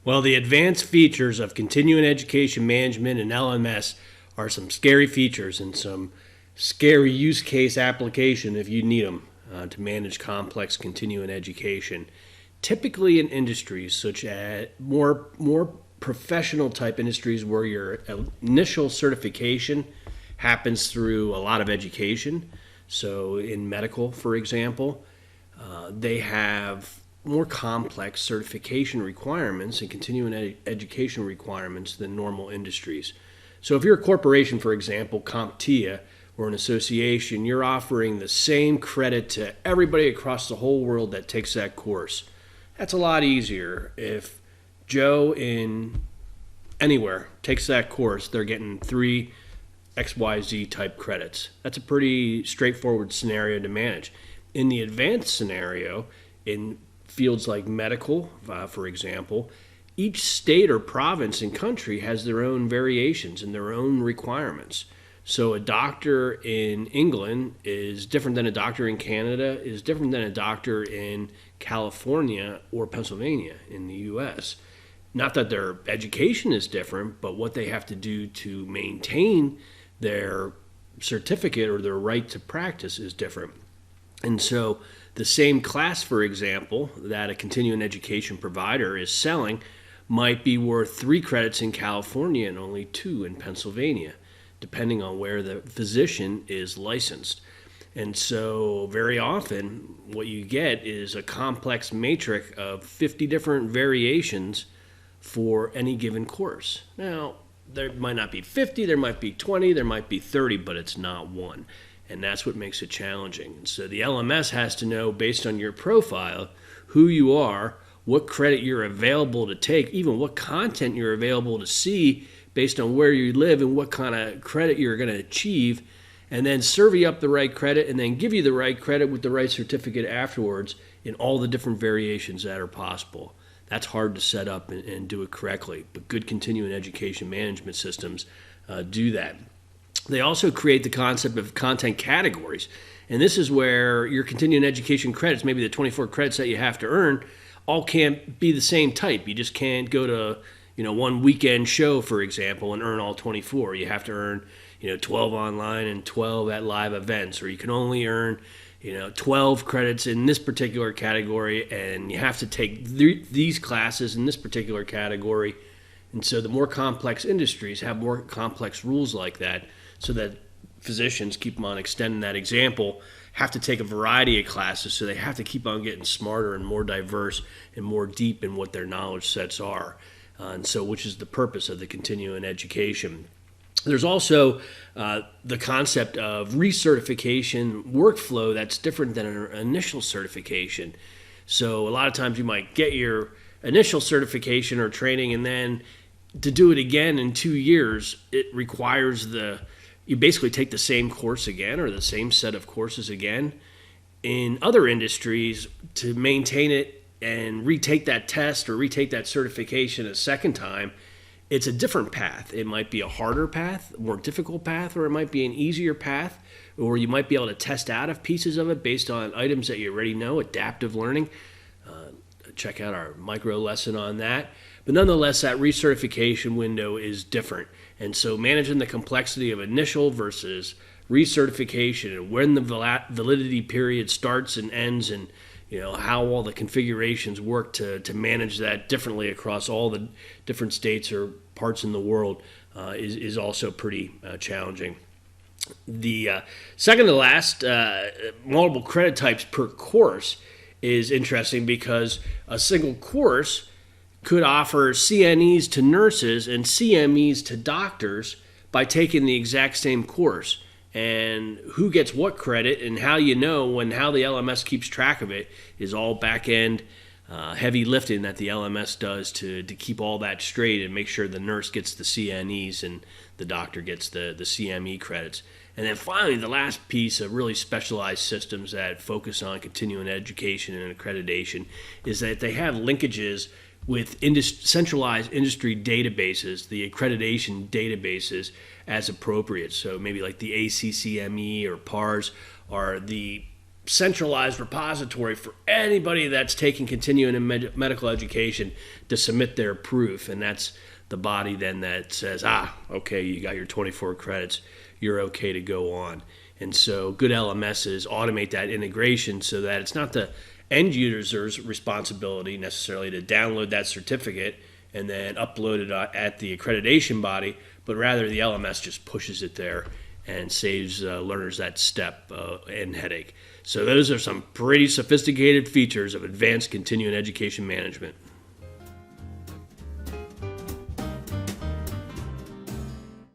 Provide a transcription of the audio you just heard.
Well, the advanced features of continuing education management and LMS are some scary features and some scary use case application if you need them to manage complex continuing education. Typically in industries such as more professional type industries where your initial certification happens through a lot of education. So in medical, for example, they have more complex certification requirements and continuing education requirements than normal industries. So if you're a corporation, for example, CompTIA, or an association, you're offering the same credit to everybody across the whole world that takes that course. That's a lot easier. If Joe in anywhere takes that course, they're getting 3 XYZ type credits. That's a pretty straightforward scenario to manage. In the advanced scenario, in fields like medical, for example, each state or province and country has their own variations and their own requirements. So a doctor in England is different than a doctor in Canada, is different than a doctor in California or Pennsylvania in the US. Not that their education is different, but what they have to do to maintain their certificate or their right to practice is different. And so the same class, for example, that a continuing education provider is selling might be worth 3 credits in California and only 2 in Pennsylvania, depending on where the physician is licensed. And so very often what you get is a complex matrix of 50 different variations for any given course. Now, there might not be 50, there might be 20, there might be 30, but it's not one. And that's what makes it challenging. And so the LMS has to know, based on your profile, who you are, what credit you're available to take, even what content you're available to see based on where you live and what kind of credit you're going to achieve, and then serve you up the right credit and then give you the right credit with the right certificate afterwards in all the different variations that are possible. That's hard to set up and do it correctly, but good continuing education management systems do that. They also create the concept of content categories, and this is where your continuing education credits, maybe the 24 credits that you have to earn, all can't be the same type. You just can't go to one weekend show, for example, and earn all 24. You have to earn 12 online and 12 at live events, or you can only earn 12 credits in this particular category, and you have to take these classes in this particular category. And so the more complex industries have more complex rules like that, so that physicians, keep on extending that example, have to take a variety of classes, so they have to keep on getting smarter and more diverse and more deep in what their knowledge sets are. And so which is the purpose of the continuing education. There's also the concept of recertification workflow that's different than an initial certification. So a lot of times you might get your initial certification or training, and then to do it again in 2 years, it requires you basically take the same course again or the same set of courses again. In other industries, to maintain it and retake that test or retake that certification a second time, it's a different path. It might be a harder path, a more difficult path, or it might be an easier path, or you might be able to test out of pieces of it based on items that you already know, adaptive learning. Check out our micro lesson on that. But nonetheless, that recertification window is different. And so managing the complexity of initial versus recertification and when the validity period starts and ends, and how all the configurations work to manage that differently across all the different states or parts in the world is also pretty challenging. The second to last, multiple credit types per course, is interesting because a single course could offer CNEs to nurses and CMEs to doctors by taking the exact same course. And who gets what credit and how how the LMS keeps track of it is all back-end heavy lifting that the LMS does to keep all that straight and make sure the nurse gets the CNEs and the doctor gets the CME credits. And then finally, the last piece of really specialized systems that focus on continuing education and accreditation is that they have linkages with centralized industry databases, the accreditation databases, as appropriate. So maybe like the ACCME or PARS are the centralized repository for anybody that's taking continuing in medical education to submit their proof. And that's the body then that says, okay, you got your 24 credits, you're okay to go on. And so good LMSs automate that integration so that it's not the end user's responsibility necessarily to download that certificate and then upload it at the accreditation body, but rather the LMS just pushes it there and saves learners that step and headache. So those are some pretty sophisticated features of advanced continuing education management.